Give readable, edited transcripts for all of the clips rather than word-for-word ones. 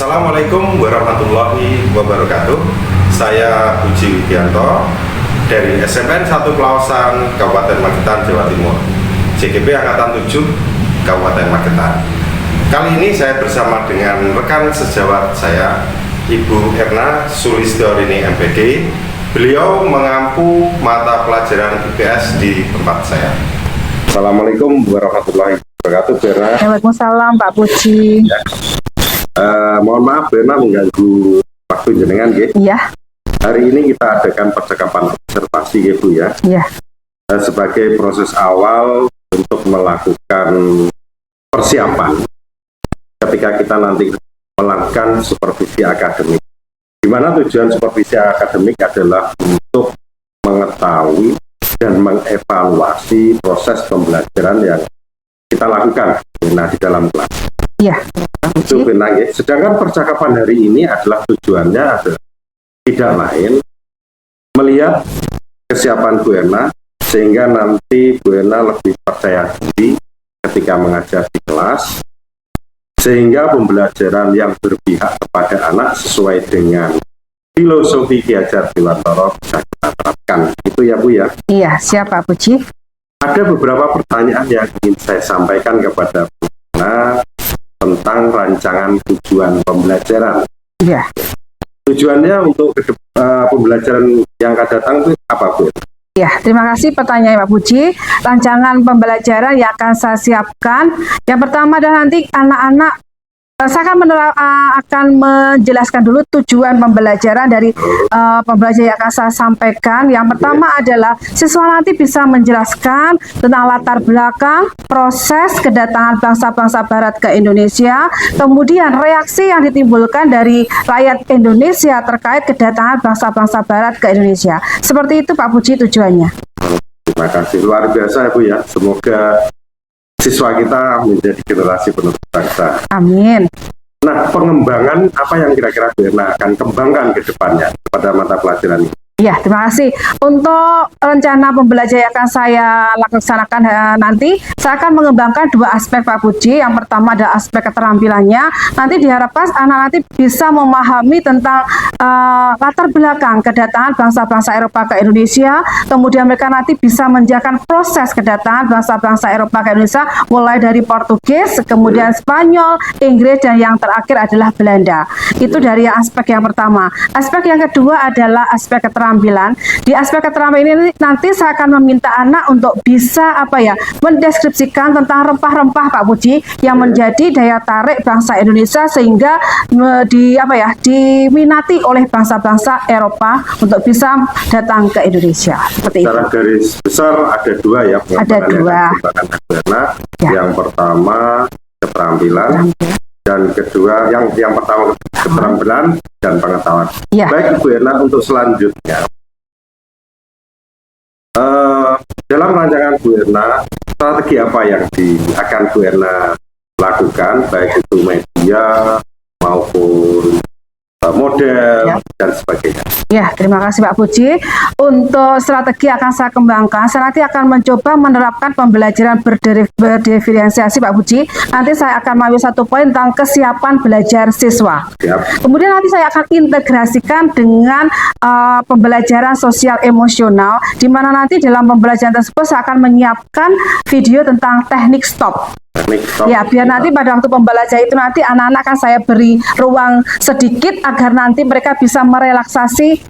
Assalamualaikum warahmatullahi wabarakatuh. Saya Puji Widianto dari SMN 1 Pelausan Kabupaten Magetan, Jawa Timur, JGP Angkatan 7 Kabupaten Magetan. Kali ini saya bersama dengan rekan sejawat saya, Ibu Erna Sulistyorini MPD. Beliau mengampu mata pelajaran IPS di tempat saya. Assalamualaikum warahmatullahi wabarakatuh, Bu Erna. Waalaikumsalam, Pak Puji. Ya. Mohon maaf, Bu Erna mengganggu waktu jenengan, ya. Iya. Hari ini kita adakan percakapan observasi, ya, Bu, ya. Iya. Sebagai proses awal untuk melakukan persiapan ketika kita nanti melakukan supervisi akademik. Di mana tujuan supervisi akademik adalah untuk mengetahui dan mengevaluasi proses pembelajaran yang kita lakukan di dalam kelas. Iya. Itu benar, ya. Sedangkan percakapan hari ini adalah tujuannya adalah tidak lain melihat kesiapan Bu Erna sehingga nanti Bu Erna lebih percaya diri ketika mengajar di kelas, sehingga pembelajaran yang berpihak kepada anak sesuai dengan filosofi Ki Hajar Dewantara bisa kita terapkan. Itu ya, Bu, ya. Iya, siap Pak Puji. Ada beberapa pertanyaan yang ingin saya sampaikan kepada Bu Erna tentang rancangan tujuan pembelajaran. Iya. Tujuannya untuk pembelajaran yang akan datang itu apa, Bu? Ya, terima kasih pertanyaan Pak Puji. Rancangan pembelajaran yang akan saya siapkan, yang pertama adalah nanti anak-anak, saya akan menjelaskan dulu tujuan pembelajaran dari pembelajaran yang akan saya sampaikan. Yang pertama adalah siswa nanti bisa menjelaskan tentang latar belakang proses kedatangan bangsa-bangsa Barat ke Indonesia, kemudian reaksi yang ditimbulkan dari rakyat Indonesia terkait kedatangan bangsa-bangsa Barat ke Indonesia. Seperti itu Pak Puji tujuannya. Terima kasih, luar biasa ya, Bu, ya. Semoga siswa kita menjadi generasi penerus bangsa. Amin. Nah, pengembangan apa yang kira-kira Bu Erna akan kembangkan ke depannya pada mata pelajaran ini? Ya, terima kasih. Untuk rencana pembelajaran yang akan saya laksanakan nanti, saya akan mengembangkan dua aspek Pak Puji. Yang pertama adalah aspek keterampilannya. Nanti diharapkan anak nanti bisa memahami tentang latar belakang kedatangan bangsa-bangsa Eropa ke Indonesia. Kemudian mereka nanti bisa menjalankan proses kedatangan bangsa-bangsa Eropa ke Indonesia, mulai dari Portugis, kemudian Spanyol, Inggris, dan yang terakhir adalah Belanda. Itu dari aspek yang pertama. Aspek yang kedua adalah aspek keterampilan. Di aspek keterampilan ini nanti saya akan meminta anak untuk bisa mendeskripsikan tentang rempah-rempah Pak Puji yang menjadi daya tarik bangsa Indonesia sehingga diminati oleh bangsa-bangsa Eropa untuk bisa datang ke Indonesia. Seperti itu. Secara garis besar ada dua, ya. Ada dua. Ya. Yang pertama keterampilan. Dan kedua, yang pertama keterampilan dan pengetahuan. Ya. Baik, Bu Erna, untuk selanjutnya, dalam rancangan Bu Erna, strategi apa yang akan Bu Erna lakukan, baik itu media maupun model, dan sebagainya. Ya, terima kasih Pak Puji. Untuk strategi akan saya kembangkan, saya nanti akan mencoba menerapkan pembelajaran berdiferensiasi Pak Puji. Nanti saya akan mengambil satu poin tentang kesiapan belajar siswa. Siap. Kemudian nanti saya akan integrasikan dengan pembelajaran sosial emosional, di mana nanti dalam pembelajaran tersebut saya akan menyiapkan video tentang teknik stop. Ya, biar nanti pada waktu pembelajaran itu nanti anak-anak kan saya beri ruang sedikit agar nanti mereka bisa merelaksasi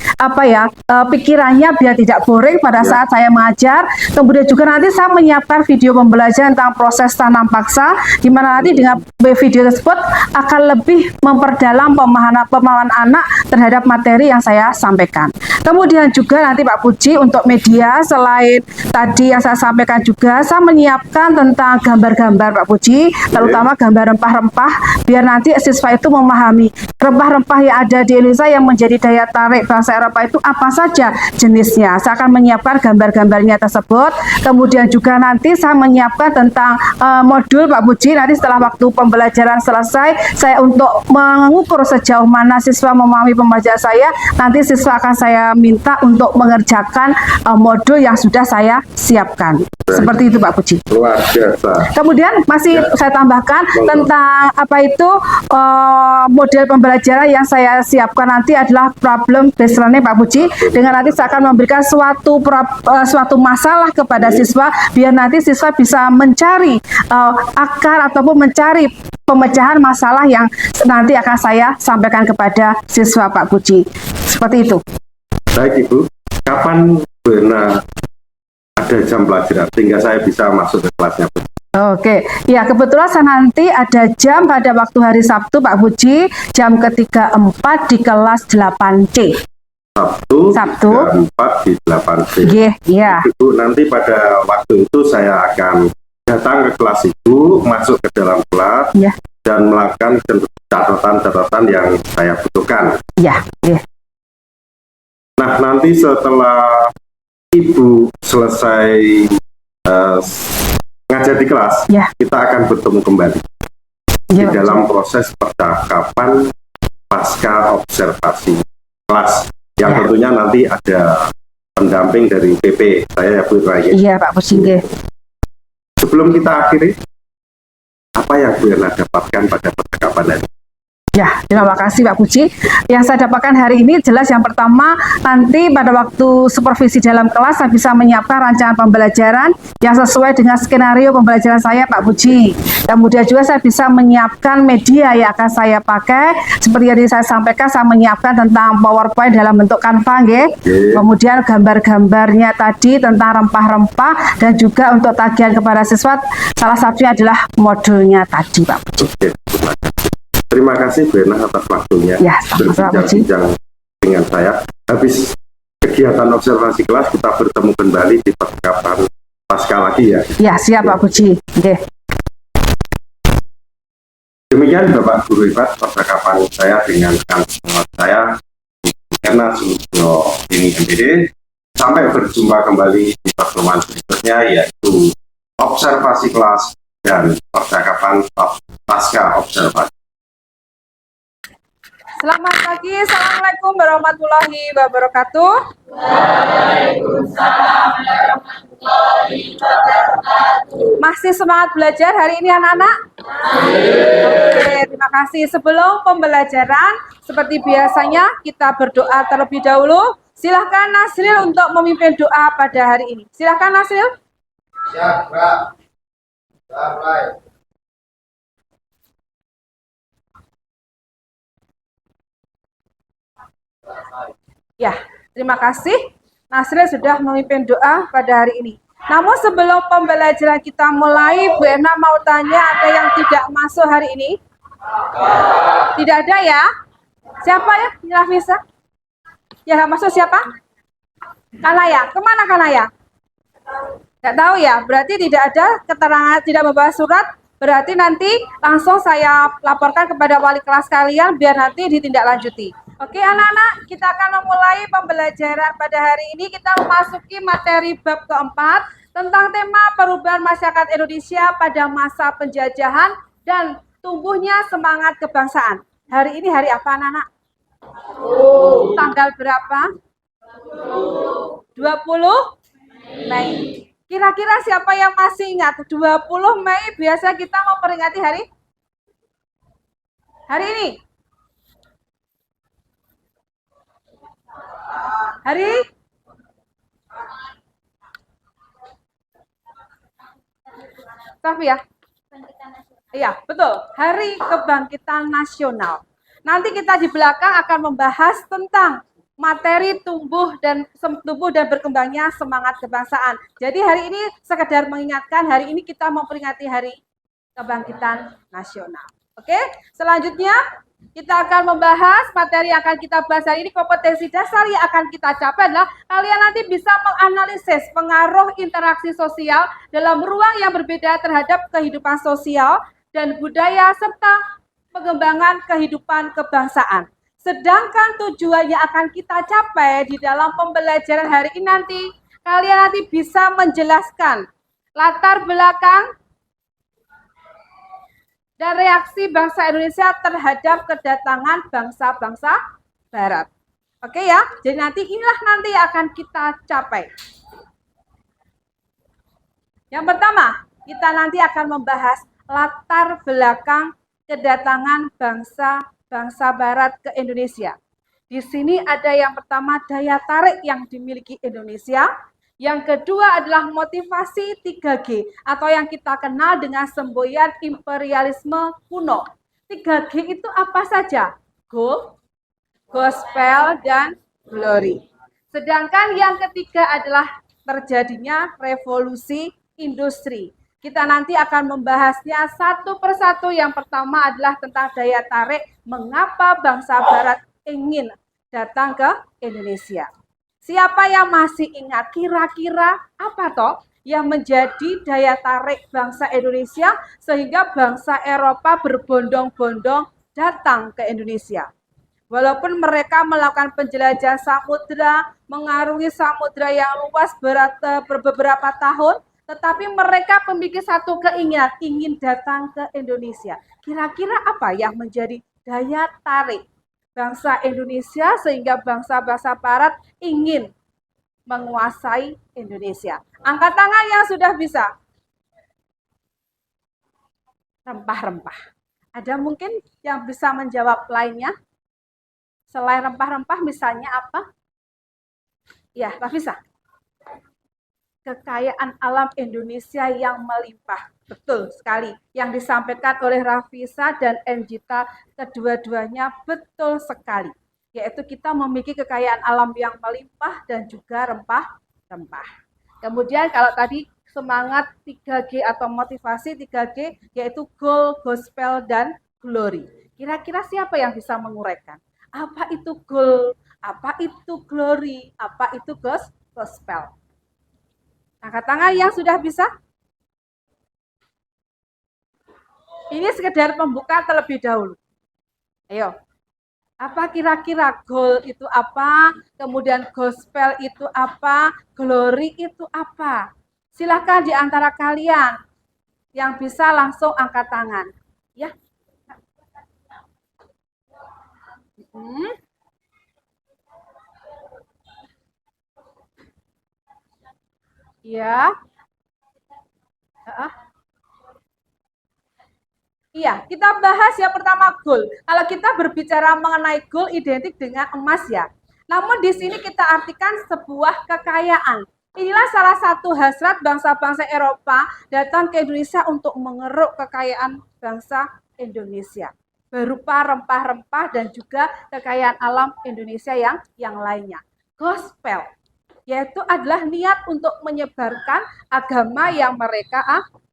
pikirannya biar tidak boring pada saat saya mengajar. Kemudian juga nanti saya menyiapkan video pembelajaran tentang proses tanam paksa, di mana nanti dengan video tersebut akan lebih memperdalam pemahaman anak terhadap materi yang saya sampaikan. Kemudian juga nanti Pak Puji untuk media, selain tadi yang saya sampaikan juga, saya menyiapkan tentang gambar-gambar Pak Puji, terutama gambar rempah-rempah, biar nanti siswa itu memahami rempah-rempah yang ada di Indonesia yang menjadi daya tarik bangsa Eropa itu apa saja jenisnya. Saya akan menyiapkan gambar-gambarnya tersebut. Kemudian juga nanti saya menyiapkan tentang modul Pak Puji. Nanti setelah waktu pembelajaran selesai, saya untuk mengukur sejauh mana siswa memahami pembelajaran saya, nanti siswa akan saya minta untuk mengerjakan modul yang sudah saya siapkan. Seperti itu Pak Puji. Luar biasa. Kemudian masih saya tambahkan tentang apa itu model pembelajaran yang saya siapkan nanti adalah problem based learning Pak Puji. Dengan nanti saya akan memberikan suatu masalah kepada siswa biar nanti siswa bisa mencari akar ataupun mencari pemecahan masalah yang nanti akan saya sampaikan kepada siswa Pak Puji. Seperti itu. Baik Ibu, kapan Bu Erna ada jam pelajaran sehingga saya bisa masuk ke kelasnya Bu? Oke, ya kebetulan saya nanti ada jam pada waktu hari Sabtu Pak Puji, jam ketiga 4 di kelas 8C. Sabtu. 4 di 8C. Iya. Ibu, nanti pada waktu itu saya akan datang ke kelas Ibu, masuk ke dalam kelas, dan melakukan catatan-catatan yang saya butuhkan. Iya. Nah, nanti setelah Ibu selesai ngajar di kelas, kita akan bertemu kembali di dalam proses percakapan pasca observasi kelas, yang tentunya nanti ada pendamping dari PP saya ya Bu Erna. Iya Pak Puji. Sebelum kita akhiri, apa yang Bu Erna dapatkan pada percakapan ini? Ya, terima kasih Pak Puji. Yang saya dapatkan hari ini jelas yang pertama, nanti pada waktu supervisi dalam kelas saya bisa menyiapkan rancangan pembelajaran yang sesuai dengan skenario pembelajaran saya Pak Puji. Kemudian juga saya bisa menyiapkan media yang akan saya pakai. Seperti yang saya sampaikan, saya menyiapkan tentang PowerPoint dalam bentuk Canva, kemudian gambar-gambarnya tadi tentang rempah-rempah, dan juga untuk tagihan kepada siswa, salah satunya adalah modulnya tadi Pak Puji. Terima kasih Bu Erna atas waktunya berbincang-bincang dengan saya. Habis kegiatan observasi kelas, kita bertemu kembali di percakapan pasca lagi ya. Ya, siap Pak Puji. Demikian Bapak Guru Hebat percakapan saya dengan saya Erna Sulistyo ini MPD. Sampai berjumpa kembali di pertemuan berikutnya, yaitu observasi kelas dan percakapan pasca observasi. Selamat pagi, Assalamualaikum warahmatullahi wabarakatuh. Waalaikumsalam warahmatullahi wabarakatuh. Masih semangat belajar hari ini anak-anak? Oke, terima kasih. Sebelum pembelajaran, seperti biasanya kita berdoa terlebih dahulu. Silahkan Nasril untuk memimpin doa pada hari ini. Silahkan Nasril. Siap, Pak. Sampai. Ya, terima kasih. Nasril sudah memimpin doa pada hari ini. Namun sebelum pembelajaran kita mulai, Bu Erna mau tanya, ada yang tidak masuk hari ini? Tidak ada ya? Siapa ya? Nafisa? Ya nggak masuk siapa? Kanaya. Kemana Kanaya? Nggak tahu ya. Berarti tidak ada keterangan, tidak membawa surat. Berarti nanti langsung saya laporkan kepada wali kelas kalian biar nanti ditindaklanjuti. Oke anak-anak, kita akan memulai pembelajaran pada hari ini. Kita memasuki materi bab keempat tentang tema perubahan masyarakat Indonesia pada masa penjajahan dan tumbuhnya semangat kebangsaan. Hari ini hari apa anak-anak? Tanggal berapa? 20 Mei. Kira-kira siapa yang masih ingat 20 Mei biasa kita memperingati hari ini? Hari tapi ya. Iya, betul. Hari Kebangkitan Nasional. Nanti kita di belakang akan membahas tentang materi tumbuh dan berkembangnya semangat kebangsaan. Jadi hari ini sekedar mengingatkan, hari ini kita memperingati Hari Kebangkitan Nasional. Oke, selanjutnya kita akan membahas materi yang akan kita bahas hari ini. Kompetensi dasar yang akan kita capai adalah kalian nanti bisa menganalisis pengaruh interaksi sosial dalam ruang yang berbeda terhadap kehidupan sosial dan budaya serta pengembangan kehidupan kebangsaan. Sedangkan tujuan yang akan kita capai di dalam pembelajaran hari ini nanti, kalian nanti bisa menjelaskan latar belakang dan reaksi bangsa Indonesia terhadap kedatangan bangsa-bangsa Barat. Oke ya, jadi nanti inilah nanti yang akan kita capai. Yang pertama, kita nanti akan membahas latar belakang kedatangan bangsa Barat ke Indonesia. Di sini ada yang pertama daya tarik yang dimiliki Indonesia, yang kedua adalah motivasi 3G atau yang kita kenal dengan semboyan imperialisme kuno. 3G itu apa saja? Gold, gospel, dan glory. Sedangkan yang ketiga adalah terjadinya revolusi industri. Kita nanti akan membahasnya satu persatu. Yang pertama adalah tentang daya tarik mengapa bangsa Barat ingin datang ke Indonesia. Siapa yang masih ingat kira-kira apa toh yang menjadi daya tarik bangsa Indonesia sehingga bangsa Eropa berbondong-bondong datang ke Indonesia? Walaupun mereka melakukan penjelajahan samudra, mengarungi samudra yang luas beberapa tahun, tetapi mereka memiliki satu keinginan, ingin datang ke Indonesia. Kira-kira apa yang menjadi daya tarik bangsa Indonesia sehingga bangsa-bangsa Barat ingin menguasai Indonesia? Angkat tangan yang sudah bisa. Rempah-rempah. Ada mungkin yang bisa menjawab lainnya? Selain rempah-rempah misalnya apa? Ya, Rafisa. Kekayaan alam Indonesia yang melimpah. Betul sekali. Yang disampaikan oleh Rafisa dan Enjita, kedua-duanya betul sekali. Yaitu kita memiliki kekayaan alam yang melimpah dan juga rempah-rempah. Kemudian kalau tadi semangat 3G atau motivasi 3G, yaitu goal, gospel, dan glory. Kira-kira siapa yang bisa menguraikan? Apa itu goal? Apa itu glory? Apa itu gospel? Angkat tangan yang sudah bisa. Ini sekedar pembuka terlebih dahulu. Ayo. Apa kira-kira goal itu apa? Kemudian gospel itu apa? Glory itu apa? Silakan di antara kalian yang bisa langsung angkat tangan. Ya. Ya. Iya, kita bahas yang pertama goal. Kalau kita berbicara mengenai goal identik dengan emas ya. Namun di sini kita artikan sebuah kekayaan. Inilah salah satu hasrat bangsa-bangsa Eropa datang ke Indonesia untuk mengeruk kekayaan bangsa Indonesia. Berupa rempah-rempah dan juga kekayaan alam Indonesia yang lainnya. Gospel, yaitu adalah niat untuk menyebarkan agama yang mereka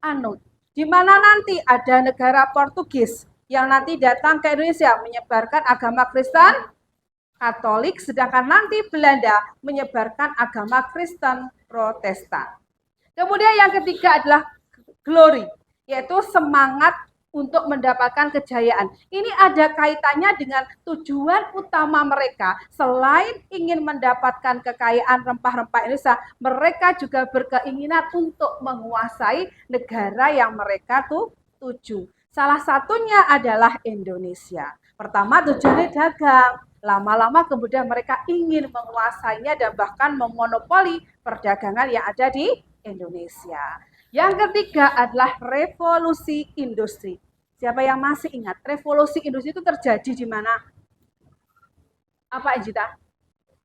anut. Di mana nanti ada negara Portugis yang nanti datang ke Indonesia menyebarkan agama Kristen Katolik, sedangkan nanti Belanda menyebarkan agama Kristen Protestan. Kemudian yang ketiga adalah glory, yaitu semangat untuk mendapatkan kejayaan. Ini ada kaitannya dengan tujuan utama mereka. Selain ingin mendapatkan kekayaan rempah-rempah Indonesia, mereka juga berkeinginan untuk menguasai negara yang mereka tuju. Salah satunya adalah Indonesia. Pertama tujuannya dagang. Lama-lama kemudian mereka ingin menguasainya dan bahkan memonopoli perdagangan yang ada di Indonesia. Yang ketiga adalah revolusi industri. Siapa yang masih ingat? Revolusi industri itu terjadi di mana? Apa, Enjita?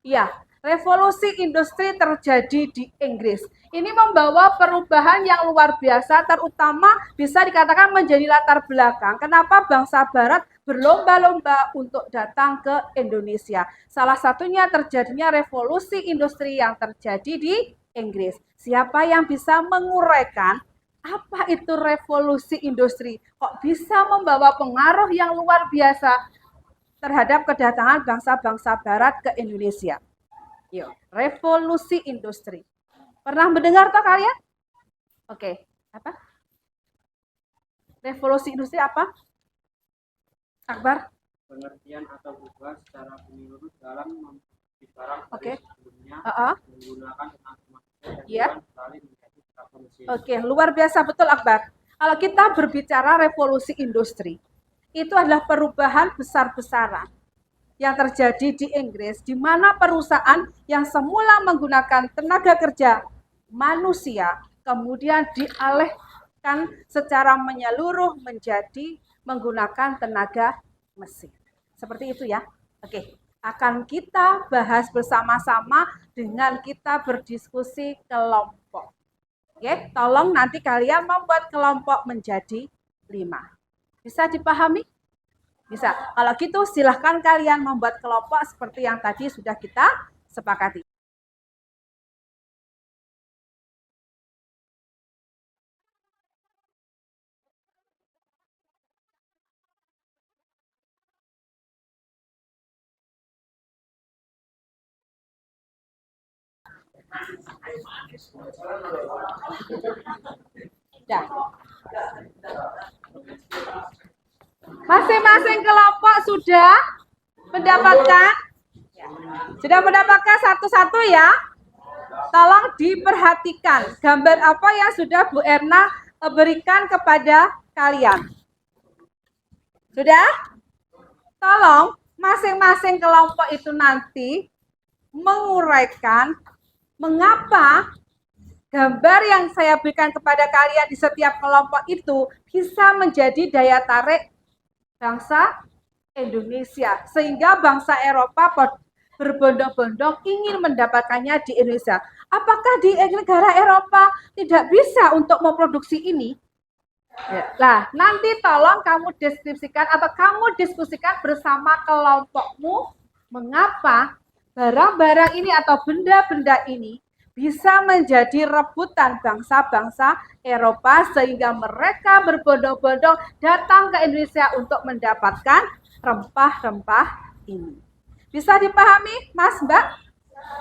Iya, revolusi industri terjadi di Inggris. Ini membawa perubahan yang luar biasa, terutama bisa dikatakan menjadi latar belakang kenapa bangsa Barat berlomba-lomba untuk datang ke Indonesia. Salah satunya terjadinya revolusi industri yang terjadi di Inggris. Siapa yang bisa menguraikan apa itu revolusi industri? Kok bisa membawa pengaruh yang luar biasa terhadap kedatangan bangsa-bangsa Barat ke Indonesia? Yuk, revolusi industri. Pernah mendengar toh kalian? Oke, apa? Revolusi industri apa? Akbar? Pengertian atau berubah secara menyeluruh dalam memproduksi barang sebelumnya menggunakan tenaga manusia dan beralih menjadi tenaga mesin. Oke, luar biasa betul Akbar. Kalau kita berbicara revolusi industri, itu adalah perubahan besar-besaran yang terjadi di Inggris, di mana perusahaan yang semula menggunakan tenaga kerja manusia, kemudian dialihkan dialihkan secara menyeluruh menjadi menggunakan tenaga mesin. Seperti itu ya. Oke, akan kita bahas bersama-sama dengan kita berdiskusi kelompok. Oke, tolong nanti kalian membuat kelompok menjadi 5. Bisa dipahami? Bisa. Kalau gitu silahkan kalian membuat kelompok seperti yang tadi sudah kita sepakati. Ya. Masing-masing kelompok sudah mendapatkan? Sudah mendapatkan satu-satu ya? Tolong diperhatikan gambar apa yang sudah Bu Erna berikan kepada kalian. Sudah? Tolong masing-masing kelompok itu nanti menguraikan mengapa gambar yang saya berikan kepada kalian di setiap kelompok itu bisa menjadi daya tarik bangsa Indonesia, sehingga bangsa Eropa berbondong-bondong ingin mendapatkannya di Indonesia. Apakah di negara Eropa tidak bisa untuk memproduksi ini? Nah, nanti tolong kamu deskripsikan atau kamu diskusikan bersama kelompokmu mengapa barang-barang ini atau benda-benda ini bisa menjadi rebutan bangsa-bangsa Eropa sehingga mereka berbondong-bondong datang ke Indonesia untuk mendapatkan rempah-rempah ini. Bisa dipahami, Mas, Mbak?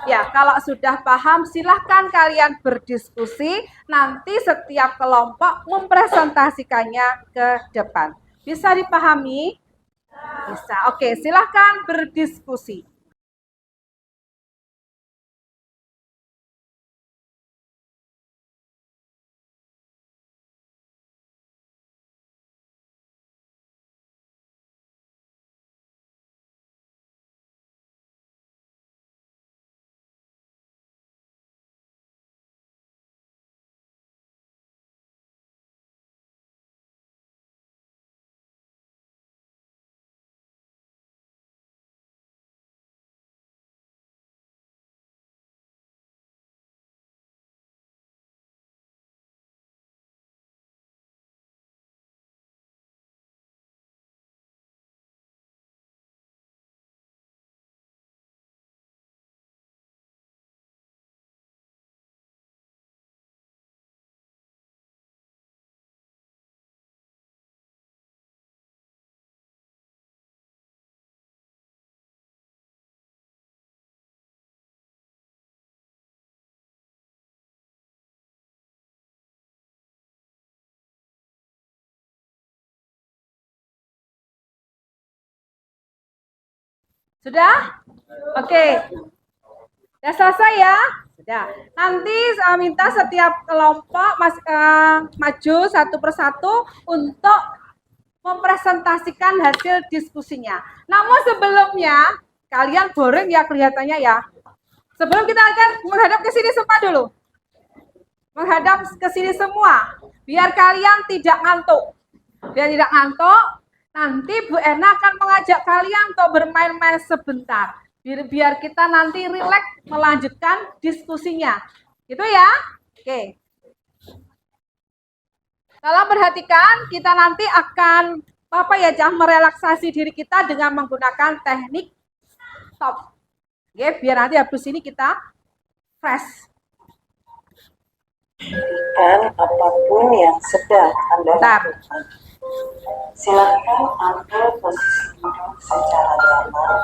Ya, kalau sudah paham silahkan kalian berdiskusi, nanti setiap kelompok mempresentasikannya ke depan. Bisa dipahami? Bisa. Oke, silahkan berdiskusi. Sudah? Oke. Sudah selesai ya? Sudah. Nanti saya minta setiap kelompok maju satu persatu untuk mempresentasikan hasil diskusinya. Namun sebelumnya, kalian boring ya kelihatannya ya. Sebelum kita akan menghadap ke sini semua dulu. Menghadap ke sini semua. Biar kalian tidak ngantuk. Biar tidak ngantuk, nanti Bu Erna akan mengajak kalian untuk bermain-main sebentar. Biar kita nanti rileks melanjutkan diskusinya. Gitu ya? Oke. Kalau perhatikan, kita nanti akan merelaksasi diri kita dengan menggunakan teknik stop. Oke, biar nanti habis ini kita fresh. Dan apapun yang sedang Anda lakukan, silakan ambil posisi duduk secara nyaman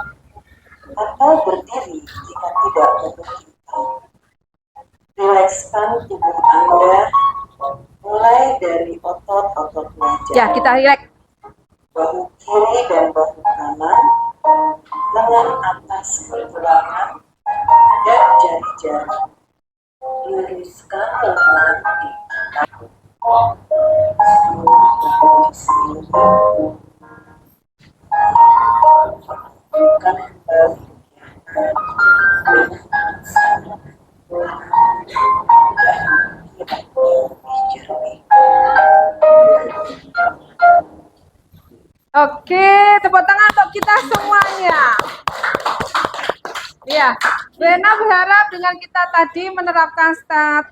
atau berdiri jika tidak memungkinkan. Rilekskan tubuh Anda mulai dari otot-otot wajah. Ya, kita rileks. Bahu kiri dan bahu kanan, lengan atas pergelangan, dan jari-jari. Luruskan lengan di atas. Rena berharap dengan kita tadi menerapkan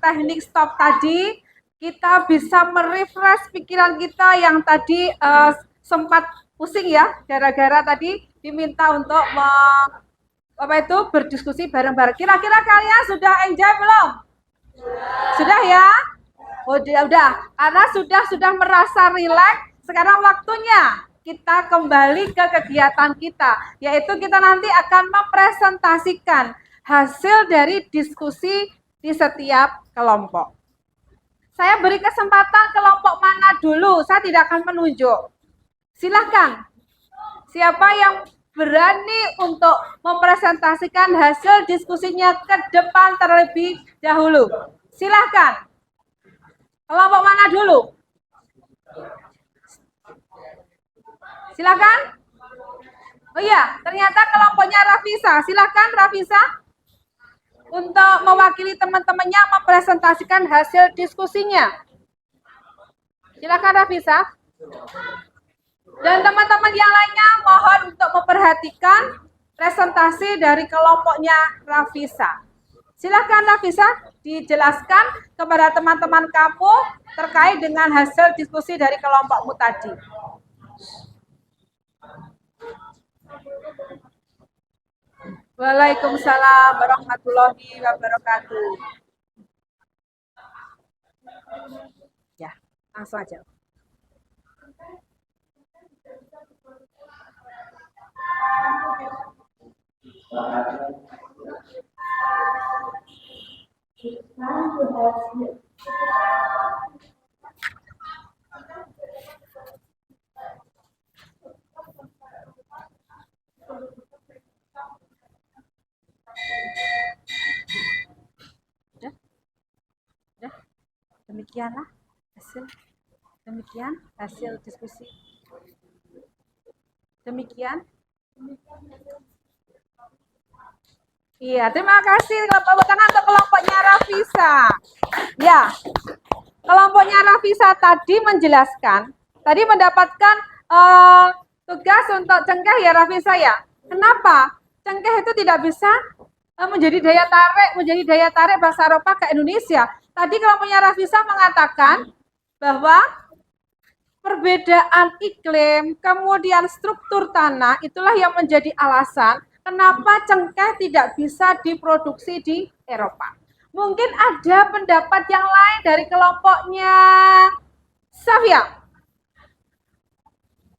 teknik stop tadi, kita bisa merefresh pikiran kita yang tadi sempat pusing ya, gara-gara tadi diminta untuk berdiskusi bareng-bareng. Kira-kira kalian sudah enjoy belum? Sudah ya? Oh, udah. Karena sudah merasa rileks, sekarang waktunya kita kembali ke kegiatan kita, yaitu kita nanti akan mempresentasikan hasil dari diskusi di setiap kelompok. Saya beri kesempatan kelompok mana dulu, saya tidak akan menunjuk. Silahkan, siapa yang berani untuk mempresentasikan hasil diskusinya ke depan terlebih dahulu. Silahkan. Kelompok mana dulu? Silakan. Oh iya, ternyata kelompoknya Rafisa. Silakan Rafisa untuk mewakili teman-temannya mempresentasikan hasil diskusinya. Silakan Rafisa. Dan teman-teman yang lainnya mohon untuk memperhatikan presentasi dari kelompoknya Rafisa. Silakan Rafisa dijelaskan kepada teman-teman kamu terkait dengan hasil diskusi dari kelompokmu tadi. Waalaikumsalam warahmatullahi wabarakatuh. Ya, langsung aja. Demikian hasil diskusi. Demikian. Iya, terima kasih. Tepuk tangan untuk kelompoknya Rafisa. Ya, kelompoknya Rafisa tadi menjelaskan, tadi mendapatkan tugas untuk cengkeh ya Rafisa ya. Kenapa? Cengkeh itu tidak bisa menjadi daya tarik bahasa Eropa ke Indonesia. Tadi kelompoknya Rafisa mengatakan bahwa perbedaan iklim, kemudian struktur tanah, itulah yang menjadi alasan kenapa cengkeh tidak bisa diproduksi di Eropa. Mungkin ada pendapat yang lain dari kelompoknya Safia.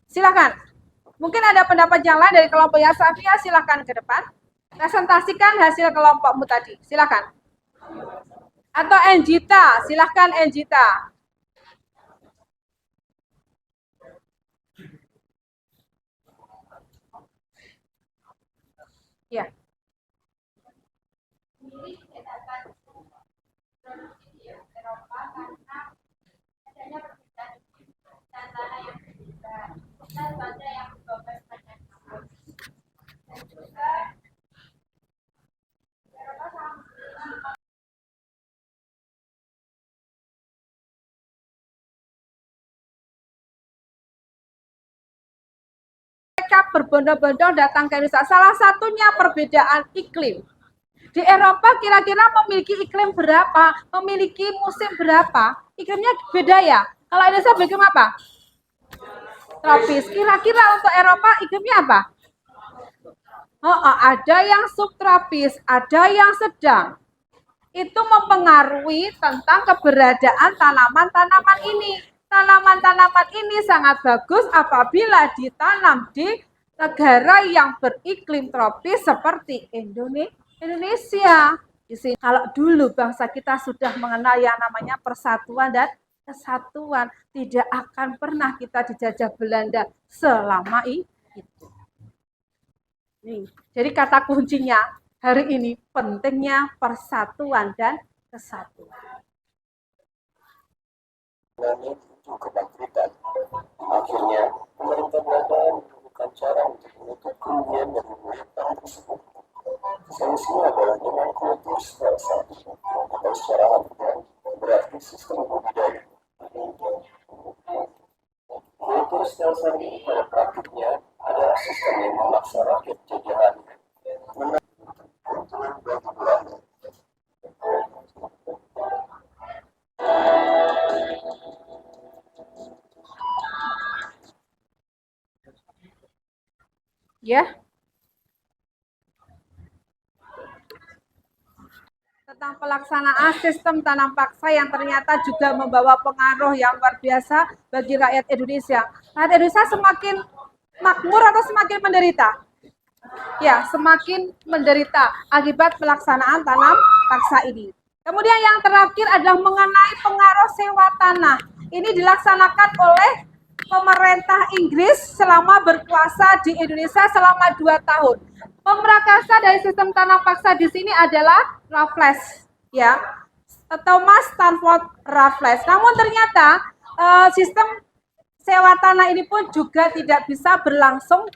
Silakan. Mungkin ada pendapat yang lain dari kelompoknya Safia, silakan ke depan. Presentasikan hasil kelompokmu tadi. Silakan. Atau Enjita, silakan Enjita. Ya. Mereka berbondong-bondong datang ke Indonesia. Salah satunya perbedaan iklim. Di Eropa kira-kira memiliki iklim berapa? Memiliki musim berapa? Iklimnya beda ya. Kalau Indonesia beriklim apa? Tropis. Kira-kira untuk Eropa iklimnya apa? Ada yang subtropis, ada yang sedang. Itu mempengaruhi tentang keberadaan tanaman-tanaman ini. Tanaman-tanaman ini sangat bagus apabila ditanam di negara yang beriklim tropis seperti Indonesia. Di sini, kalau dulu bangsa kita sudah mengenal yang namanya persatuan dan kesatuan, tidak akan pernah kita dijajah Belanda selama itu. Nih, jadi kata kuncinya hari ini pentingnya persatuan dan kesatuan. Itu kebangkitan. Akhirnya, pemerintah Belanda menemukan cara untuk menutup kerugian dari pemerintah tersebut. Solusinya adalah dengan kultur secara satu atau secara aturan, berarti sistem budidaya. Kultur secara satu pada praktiknya adalah sistem yang memaksa rakyat jajahan keuntungan bagi Ya. Tentang pelaksanaan sistem tanam paksa yang ternyata juga membawa pengaruh yang luar biasa bagi rakyat Indonesia. Rakyat Indonesia semakin makmur atau semakin menderita? Ya, semakin menderita akibat pelaksanaan tanam paksa ini. Kemudian yang terakhir adalah mengenai pengaruh sewa tanah. Ini dilaksanakan oleh pemerintah Inggris selama berkuasa di Indonesia selama 2 tahun. Pemrakasa dari sistem tanam paksa di sini adalah Raffles, ya, Thomas Stanford Raffles. Namun ternyata sistem sewa tanah ini pun juga tidak bisa berlangsung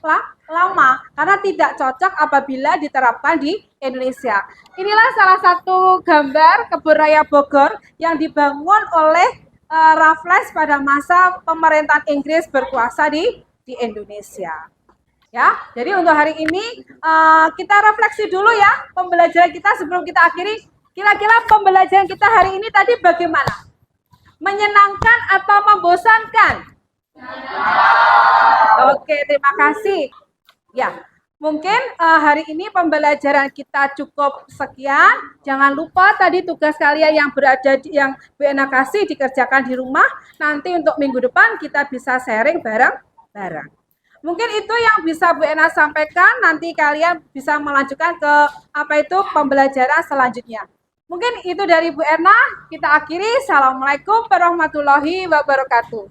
lama karena tidak cocok apabila diterapkan di Indonesia. Inilah salah satu gambar kebun raya Bogor yang dibangun oleh Raffles pada masa pemerintahan Inggris berkuasa di Indonesia. Ya, jadi untuk hari ini kita refleksi dulu ya pembelajaran kita sebelum kita akhiri. Kira-kira pembelajaran kita hari ini tadi bagaimana? Menyenangkan atau membosankan? Oke, terima kasih. Ya, mungkin hari ini pembelajaran kita cukup sekian. Jangan lupa tadi tugas kalian yang berada yang Bu Ena kasih dikerjakan di rumah. Nanti untuk minggu depan kita bisa sharing bareng-bareng. Mungkin itu yang bisa Bu Ena sampaikan. Nanti kalian bisa melanjutkan ke pembelajaran selanjutnya. Mungkin itu dari Bu Erna. Kita akhiri. Assalamualaikum warahmatullahi wabarakatuh.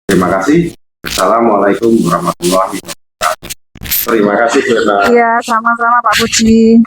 Terima kasih. Assalamualaikum warahmatullahi wabarakatuh. Terima kasih, Bu Ena. Iya, sama-sama Pak Puji.